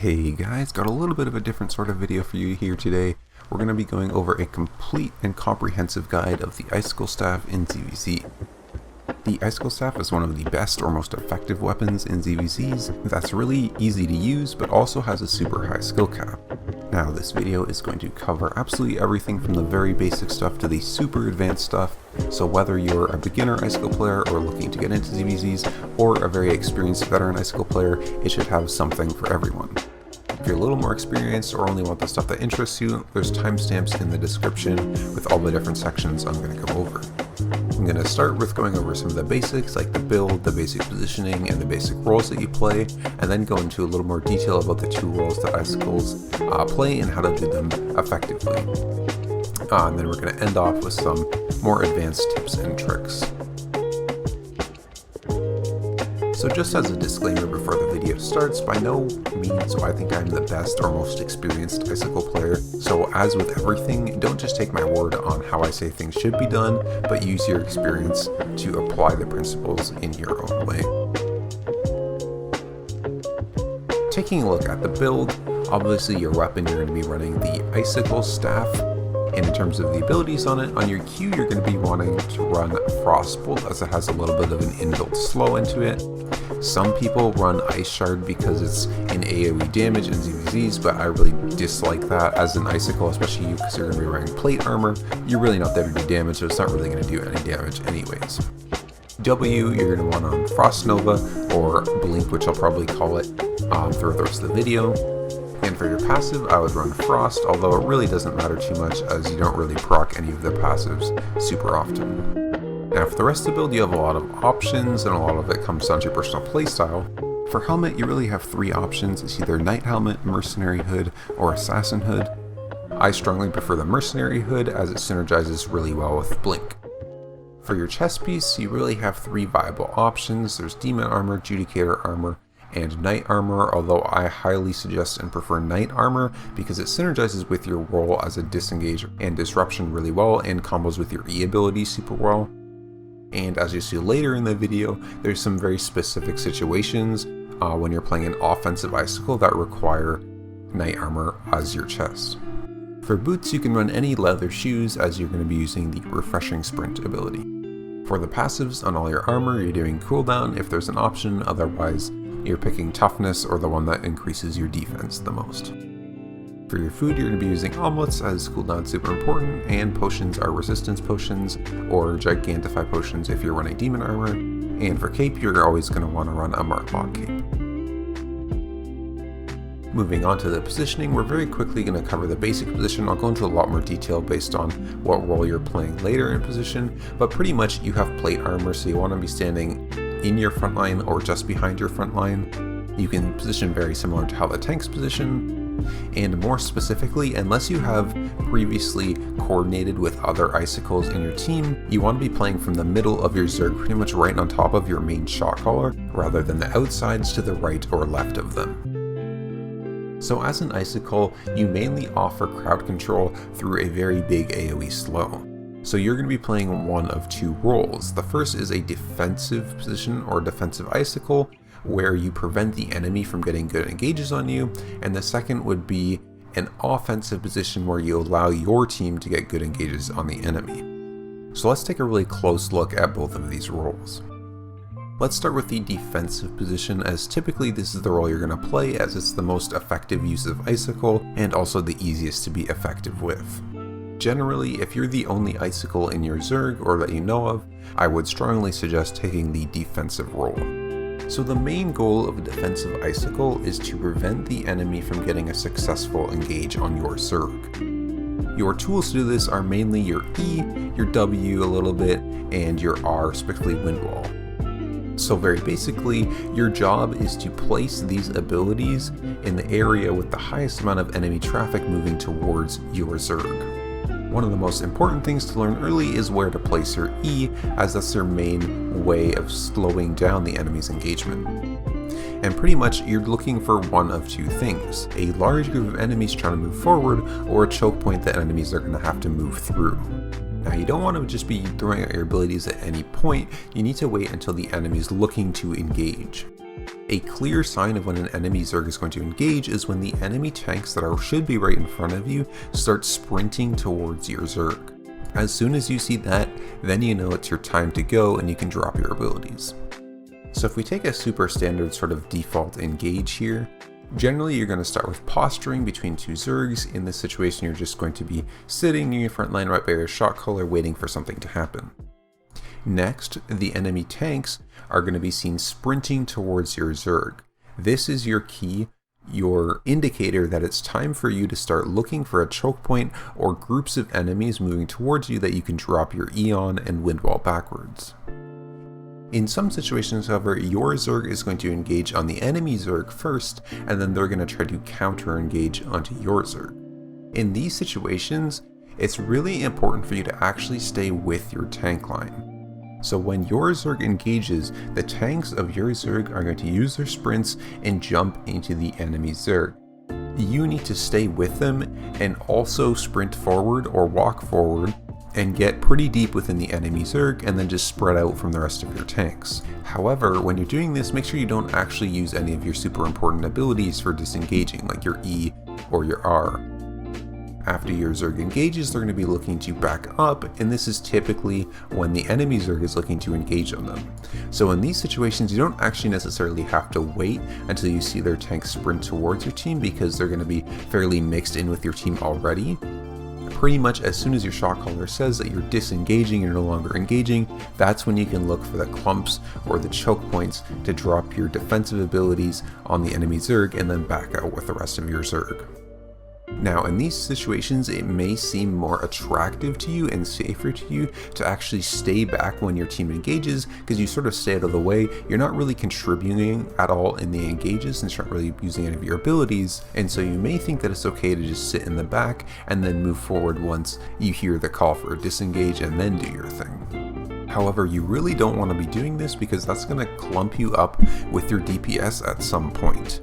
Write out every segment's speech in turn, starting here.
Hey guys, got a little bit of a different sort of video for you here today. We're going to be going over a complete and comprehensive guide of the Icicle staff in ZvZ. The Icicle staff is one of the best or most effective weapons in ZvZs that's really easy to use but also has a super high skill cap. Now this video is going to cover absolutely everything from the very basic stuff to the super advanced stuff, so whether you're a beginner Icicle player or looking to get into ZvZs or a very experienced veteran Icicle player, it should have something for everyone. If you're a little more experienced or only want the stuff that interests you, there's timestamps in the description with all the different sections I'm going to go over. I'm going to start with going over some of the basics like the build, the basic positioning, and the basic roles that you play, and then go into a little more detail about the two roles that Icicles play and how to do them effectively. And then we're going to end off with some more advanced tips and tricks. So just as a disclaimer before the video starts, by no means do I think I'm the best or most experienced Icicle player, so as with everything, don't just take my word on how I say things should be done, but use your experience to apply the principles in your own way. Taking a look at the build, obviously your weapon, you're going to be running the Icicle staff. And in terms of the abilities on it, on your Q you're going to be wanting to run Frostbolt as it has a little bit of an inbuilt slow into it. Some people run Ice Shard because it's an AoE damage in ZvZs, but I really dislike that as an Icicle, especially because you're going to be wearing plate armor. You're really not there to do damage, so it's not really going to do any damage anyways. W, you're going to want on Frost Nova, or Blink, which I'll probably call it throughout the rest of the video. And for your passive, I would run Frost, although it really doesn't matter too much as you don't really proc any of the passives super often. Now for the rest of the build, you have a lot of options, and a lot of it comes down to your personal playstyle. For helmet, you really have three options. It's either Knight Helmet, Mercenary Hood, or Assassin Hood. I strongly prefer the Mercenary Hood as it synergizes really well with Blink. For your chest piece, you really have three viable options. There's Demon Armor, Judicator Armor, and Knight Armor, although I highly suggest and prefer Knight Armor because it synergizes with your role as a disengage and disruption really well and combos with your E ability super well. And as you see later in the video, there's some very specific situations when you're playing an offensive Icicle that require Knight Armor as your chest. For boots, you can run any leather shoes as you're going to be using the Refreshing Sprint ability. For the passives on all your armor, you're doing cooldown if there's an option, otherwise you're picking toughness or the one that increases your defense the most. For your food, you're going to be using omelets as cooldown super important, and potions are resistance potions or gigantify potions if you're running demon armor. And for cape, you're always going to want to run a Marklock cape. Moving on to the positioning, we're very quickly going to cover the basic position. I'll go into a lot more detail based on what role you're playing later in position, but pretty much you have plate armor, so you want to be standing in your front line or just behind your front line. You can position very similar to how the tanks position, and more specifically, unless you have previously coordinated with other Icicles in your team, you want to be playing from the middle of your Zerg, pretty much right on top of your main shot caller, rather than the outsides to the right or left of them. So as an Icicle, you mainly offer crowd control through a very big AoE slow. So you're going to be playing one of two roles. The first is a defensive position or defensive Icicle, where you prevent the enemy from getting good engages on you, and the second would be an offensive position where you allow your team to get good engages on the enemy. So let's take a really close look at both of these roles. Let's start with the defensive position, as typically this is the role you're going to play as it's the most effective use of Icicle and also the easiest to be effective with. Generally, if you're the only Icicle in your Zerg or that you know of, I would strongly suggest taking the defensive role. So the main goal of a defensive Icicle is to prevent the enemy from getting a successful engage on your Zerg. Your tools to do this are mainly your E, your W a little bit, and your R, specifically Wind Wall. So very basically, your job is to place these abilities in the area with the highest amount of enemy traffic moving towards your Zerg. One of the most important things to learn early is where to place your E, as that's their main way of slowing down the enemy's engagement. And pretty much you're looking for one of two things: a large group of enemies trying to move forward, or a choke point that enemies are going to have to move through. Now you don't want to just be throwing out your abilities at any point, you need to wait until the enemy is looking to engage. A clear sign of when an enemy Zerg is going to engage is when the enemy tanks that should be right in front of you start sprinting towards your Zerg. As soon as you see that, then you know it's your time to go and you can drop your abilities. So if we take a super standard sort of default engage here, generally you're going to start with posturing between two Zergs. In this situation you're just going to be sitting near your front line right by your shot caller waiting for something to happen. Next, the enemy tanks are going to be seen sprinting towards your Zerg. This is your key, your indicator that it's time for you to start looking for a choke point or groups of enemies moving towards you that you can drop your E on and wind wall backwards. In some situations, however, your Zerg is going to engage on the enemy Zerg first, and then they're going to try to counter-engage onto your Zerg. In these situations, it's really important for you to actually stay with your tank line. So when your Zerg engages, the tanks of your Zerg are going to use their sprints and jump into the enemy Zerg. You need to stay with them and also sprint forward or walk forward and get pretty deep within the enemy Zerg and then just spread out from the rest of your tanks. However, when you're doing this, make sure you don't actually use any of your super important abilities for disengaging, like your E or your R. After your Zerg engages, they're going to be looking to back up, and this is typically when the enemy Zerg is looking to engage on them. So in these situations, you don't actually necessarily have to wait until you see their tanks sprint towards your team, because they're going to be fairly mixed in with your team already. Pretty much as soon as your shot caller says that you're disengaging and no longer engaging, that's when you can look for the clumps or the choke points to drop your defensive abilities on the enemy Zerg and then back out with the rest of your Zerg. Now, in these situations, it may seem more attractive to you and safer to you to actually stay back when your team engages, because you sort of stay out of the way. You're not really contributing at all in the engages and you're not really using any of your abilities, and so you may think that it's okay to just sit in the back and then move forward once you hear the call for a disengage and then do your thing. However, you really don't want to be doing this, because that's going to clump you up with your DPS at some point.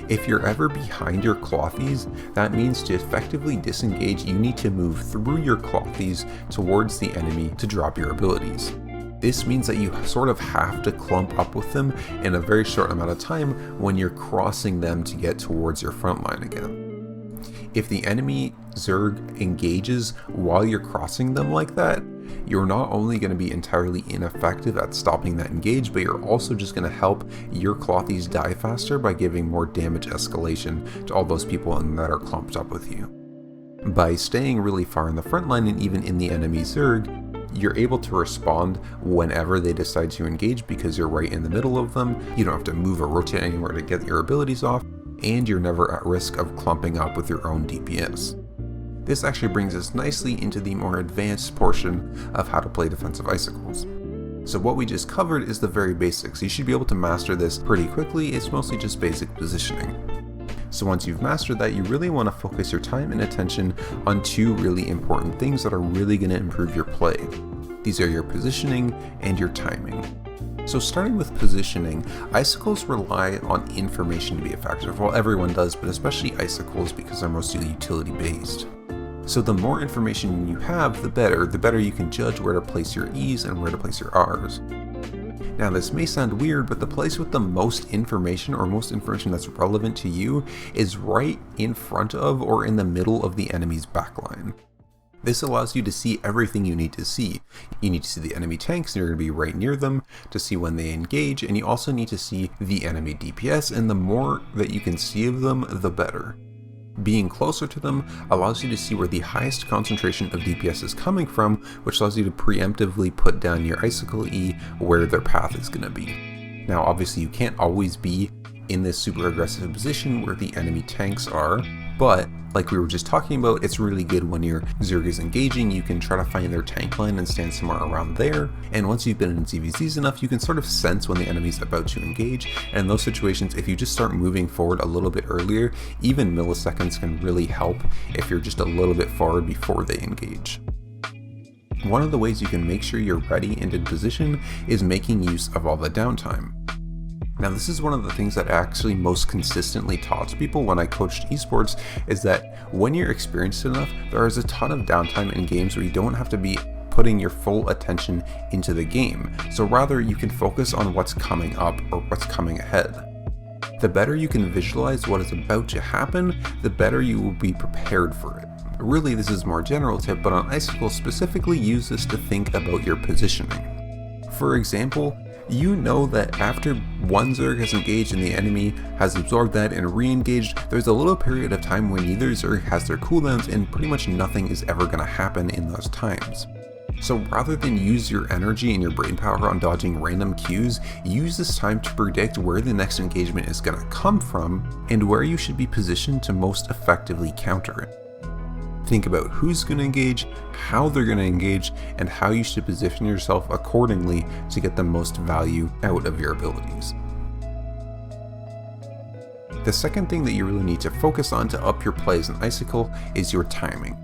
If you're ever behind your clothies, that means to effectively disengage, you need to move through your clothies towards the enemy to drop your abilities. This means that you sort of have to clump up with them in a very short amount of time when you're crossing them to get towards your front line again. If the enemy Zerg engages while you're crossing them like that, you're not only going to be entirely ineffective at stopping that engage, but you're also just going to help your clothies die faster by giving more damage escalation to all those people that are clumped up with you. By staying really far in the front line and even in the enemy Zerg, you're able to respond whenever they decide to engage, because you're right in the middle of them. You don't have to move or rotate anywhere to get your abilities off, and you're never at risk of clumping up with your own DPS. This actually brings us nicely into the more advanced portion of how to play defensive icicles. So what we just covered is the very basics. You should be able to master this pretty quickly. It's mostly just basic positioning. So once you've mastered that, you really want to focus your time and attention on two really important things that are really going to improve your play. These are your positioning and your timing. So starting with positioning, icicles rely on information to be effective. Well, everyone does, but especially icicles, because they're mostly utility based. So the more information you have, the better you can judge where to place your E's and where to place your R's. Now this may sound weird, but the place with the most information, or most information that's relevant to you, is right in front of or in the middle of the enemy's backline. This allows you to see everything you need to see. You need to see the enemy tanks, and you're going to be right near them to see when they engage, and you also need to see the enemy DPS, and the more that you can see of them, the better. Being closer to them allows you to see where the highest concentration of DPS is coming from, which allows you to preemptively put down your Icicle E where their path is going to be. Now obviously you can't always be in this super aggressive position where the enemy tanks are, but like we were just talking about, it's really good when your Zerg is engaging. You can try to find their tank line and stand somewhere around there, and once you've been in ZvZs enough, you can sort of sense when the enemy's about to engage, and in those situations, if you just start moving forward a little bit earlier, even milliseconds can really help if you're just a little bit forward before they engage. One of the ways you can make sure you're ready and in position is making use of all the downtime. Now this is one of the things that I actually most consistently taught to people when I coached esports, is that when you're experienced enough, there is a ton of downtime in games where you don't have to be putting your full attention into the game. So rather you can focus on what's coming up or what's coming ahead. The better you can visualize what is about to happen, the better you will be prepared for it. Really, this is a more general tip, but on Icicle specifically, use this to think about your positioning. For example, you know that after one Zerg has engaged and the enemy has absorbed that and re-engaged, there's a little period of time when neither Zerg has their cooldowns and pretty much nothing is ever going to happen in those times. So rather than use your energy and your brainpower on dodging random cues, use this time to predict where the next engagement is going to come from and where you should be positioned to most effectively counter it. Think about who's going to engage, how they're going to engage, and how you should position yourself accordingly to get the most value out of your abilities. The second thing that you really need to focus on to up your plays in Icicle is your timing.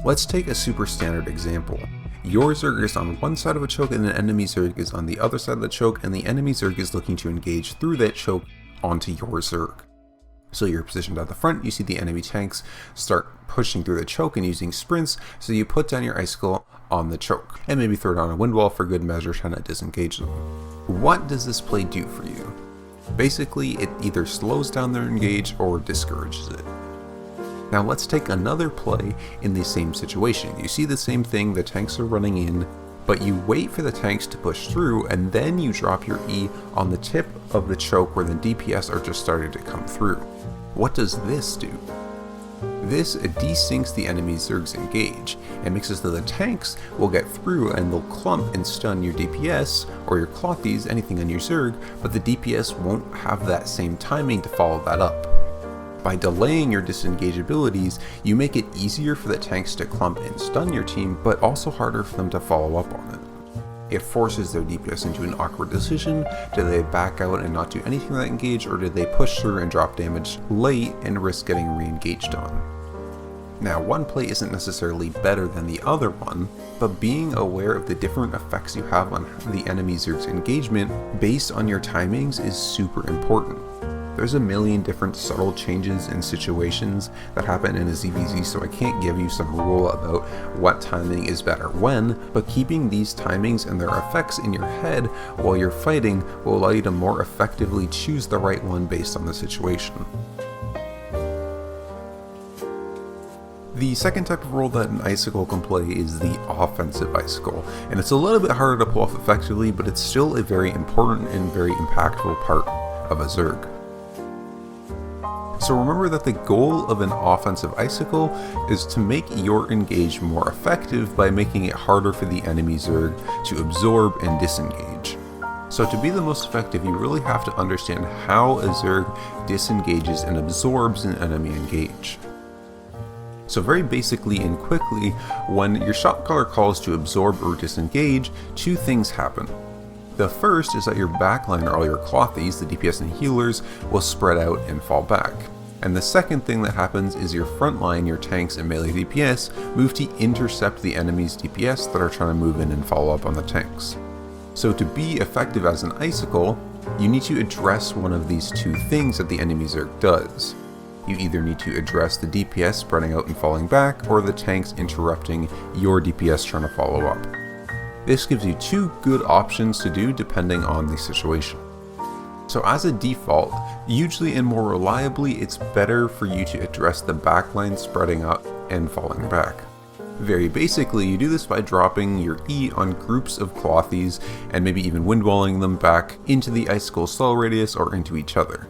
Let's take a super standard example. Your Zerg is on one side of a choke and the enemy Zerg is on the other side of the choke, and the enemy Zerg is looking to engage through that choke onto your Zerg. So you're positioned at the front, you see the enemy tanks start pushing through the choke and using sprints, so you put down your Icicle on the choke, and maybe throw down a wind wall for good measure trying to disengage them. What does this play do for you? Basically, it either slows down their engage or discourages it. Now let's take another play in the same situation. You see the same thing, the tanks are running in, but you wait for the tanks to push through and then you drop your E on the tip of the choke where the DPS are just starting to come through. What does this do? This desyncs the enemy Zerg's engage and makes it so the tanks will get through and they'll clump and stun your DPS or your clothies, anything on your Zerg, but the DPS won't have that same timing to follow that up. By delaying your disengage abilities, you make it easier for the tanks to clump and stun your team, but also harder for them to follow up on it. It forces their DPS into an awkward decision. Do they back out and not do anything with that engage, or do they push through and drop damage late and risk getting re-engaged on? Now, one play isn't necessarily better than the other one, but being aware of the different effects you have on the enemy Zerg's engagement based on your timings is super important. There's a million different subtle changes in situations that happen in a ZvZ, so I can't give you some rule about what timing is better when, but keeping these timings and their effects in your head while you're fighting will allow you to more effectively choose the right one based on the situation. The second type of role that an Icicle can play is the offensive Icicle, and it's a little bit harder to pull off effectively, but it's still a very important and very impactful part of a Zerg. So remember that the goal of an offensive Icicle is to make your engage more effective by making it harder for the enemy Zerg to absorb and disengage. So to be the most effective, you really have to understand how a Zerg disengages and absorbs an enemy engage. So very basically and quickly, when your shot caller calls to absorb or disengage, two things happen. The first is that your backline, or all your clothies, the DPS and healers, will spread out and fall back. And the second thing that happens is your front line, your tanks and melee DPS, move to intercept the enemy's DPS that are trying to move in and follow up on the tanks. So to be effective as an Icicle, you need to address one of these two things that the enemy Zerg does. You either need to address the DPS spreading out and falling back, or the tanks interrupting your DPS trying to follow up. This gives you two good options to do depending on the situation. So as a default, usually and more reliably, it's better for you to address the backline spreading up and falling back. Very basically, you do this by dropping your E on groups of clothies and maybe even windwalling them back into the Icicle slow radius or into each other.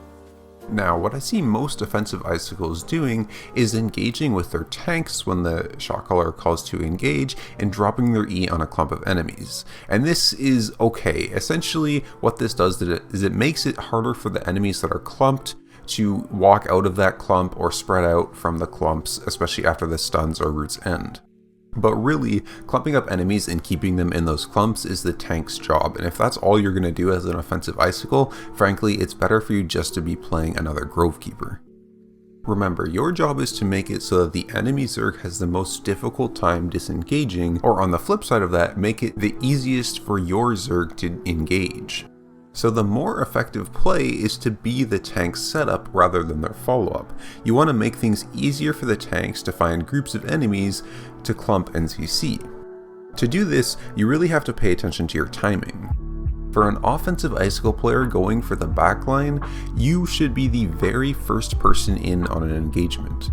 Now, what I see most offensive Icicles doing is engaging with their tanks when the shot caller calls to engage and dropping their E on a clump of enemies. And this is okay. Essentially, what this does is it makes it harder for the enemies that are clumped to walk out of that clump or spread out from the clumps, especially after the stuns or roots end. But really, clumping up enemies and keeping them in those clumps is the tank's job, and if that's all you're going to do as an offensive Icicle, frankly, it's better for you just to be playing another Grovekeeper. Remember, your job is to make it so that the enemy Zerg has the most difficult time disengaging, or on the flip side of that, make it the easiest for your Zerg to engage. So the more effective play is to be the tank's setup rather than their follow-up. You want to make things easier for the tanks to find groups of enemies to clump and CC. To do this, you really have to pay attention to your timing. For an offensive Icicle player going for the backline, you should be the very first person in on an engagement.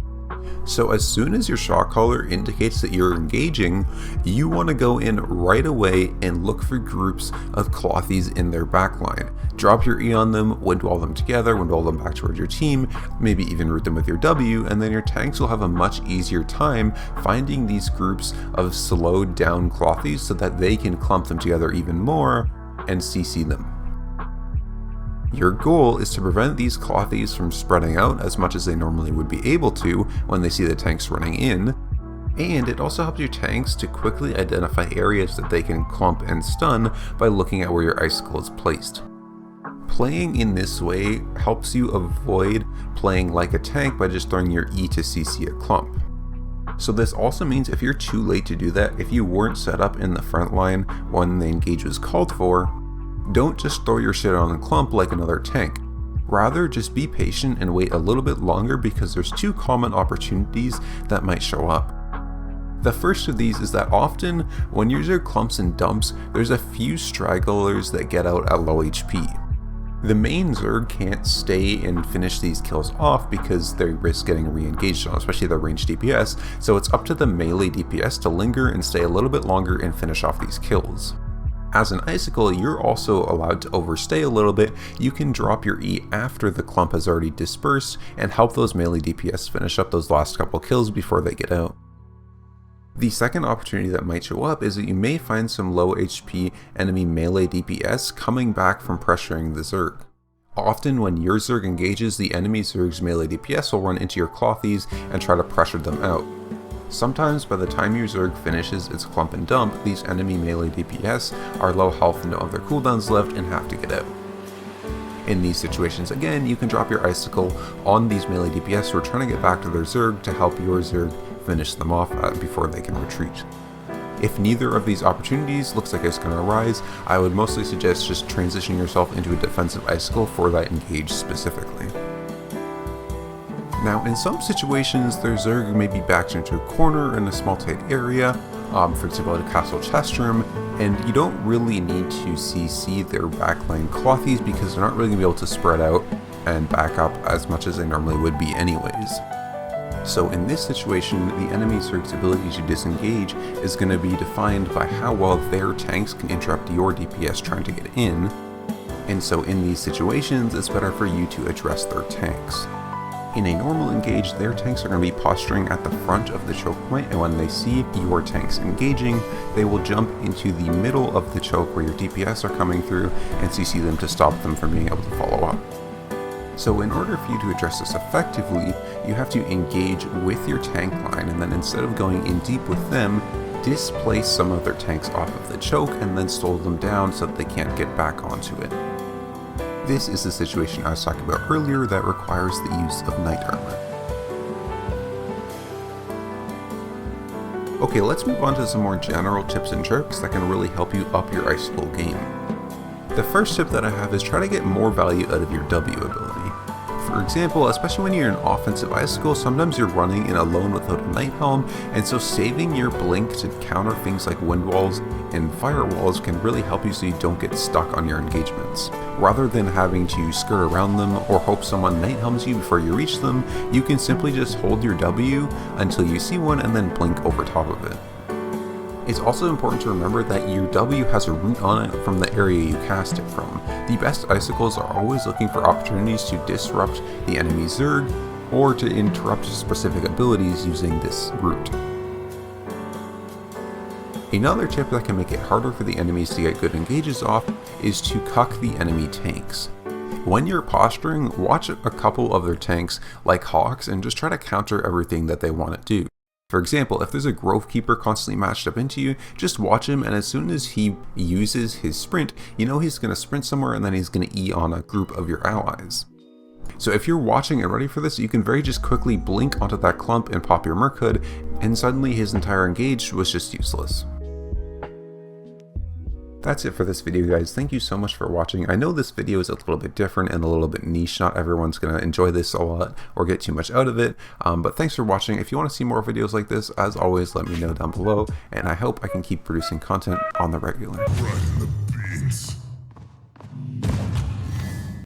So as soon as your shot caller indicates that you're engaging, you want to go in right away and look for groups of clothies in their backline. Drop your E on them, windwall them together, windwall them back towards your team, maybe even root them with your W, and then your tanks will have a much easier time finding these groups of slowed down clothies so that they can clump them together even more and CC them. Your goal is to prevent these clothies from spreading out as much as they normally would be able to when they see the tanks running in, and it also helps your tanks to quickly identify areas that they can clump and stun by looking at where your Icicle is placed. Playing in this way helps you avoid playing like a tank by just throwing your E to CC a clump. So this also means if you're too late to do that, if you weren't set up in the front line when the engage was called for, don't just throw your shit on the clump like another tank. Rather, just be patient and wait a little bit longer because there's two common opportunities that might show up. The first of these is that often when your Zerg clumps and dumps, there's a few stragglers that get out at low HP. The main Zerg can't stay and finish these kills off because they risk getting re-engaged on, especially their ranged DPS, so it's up to the melee DPS to linger and stay a little bit longer and finish off these kills. As an Icicle, you're also allowed to overstay a little bit. You can drop your E after the clump has already dispersed and help those melee DPS finish up those last couple kills before they get out. The second opportunity that might show up is that you may find some low HP enemy melee DPS coming back from pressuring the Zerg. Often when your Zerg engages, the enemy Zerg's melee DPS will run into your clothies and try to pressure them out. Sometimes by the time your Zerg finishes its clump and dump, these enemy melee DPS are low health and don't have their cooldowns left and have to get out. In these situations again, you can drop your Icicle on these melee DPS who are trying to get back to their Zerg to help your Zerg finish them off before they can retreat. If neither of these opportunities looks like it's going to arise, I would mostly suggest just transitioning yourself into a defensive Icicle for that engage specifically. Now, in some situations, their Zerg may be backed into a corner in a small tight area, for example at a castle chest room, and you don't really need to CC their backline clothies because they're not really going to be able to spread out and back up as much as they normally would be anyways. So in this situation, the enemy Zerg's ability to disengage is going to be defined by how well their tanks can interrupt your DPS trying to get in, and so in these situations, it's better for you to address their tanks. In a normal engage, their tanks are going to be posturing at the front of the choke point, and when they see your tanks engaging, they will jump into the middle of the choke where your DPS are coming through and CC them to stop them from being able to follow up. So in order for you to address this effectively, you have to engage with your tank line, and then instead of going in deep with them, displace some of their tanks off of the choke and then slow them down so that they can't get back onto it. This is the situation I was talking about earlier that requires the use of knight armor. Okay, let's move on to some more general tips and tricks that can really help you up your Icicle game. The first tip that I have is try to get more value out of your W ability. For example, especially when you're an offensive Icicle, sometimes you're running in alone without a Night Helm, and so saving your blink to counter things like wind walls and firewalls can really help you so you don't get stuck on your engagements. Rather than having to skirt around them or hope someone Night Helms you before you reach them, you can simply just hold your W until you see one and then blink over top of it. It's also important to remember that your W has a root on it from the area you cast it from. The best Icicles are always looking for opportunities to disrupt the enemy Zerg or to interrupt specific abilities using this root. Another tip that can make it harder for the enemies to get good engages off is to cuck the enemy tanks. When you're posturing, watch a couple of their tanks like hawks and just try to counter everything that they want to do. For example, if there's a Grove Keeper constantly matched up into you, just watch him, and as soon as he uses his sprint, you know he's going to sprint somewhere and then he's going to E on a group of your allies. So if you're watching and ready for this, you can very just quickly blink onto that clump and pop your Merc Hood, and suddenly his entire engage was just useless. That's it for this video, guys. Thank you so much for watching. I know this video is a little bit different and a little bit niche. Not everyone's going to enjoy this a lot or get too much out of it, but thanks for watching. If you want to see more videos like this, as always, let me know down below, and I hope I can keep producing content on the regular.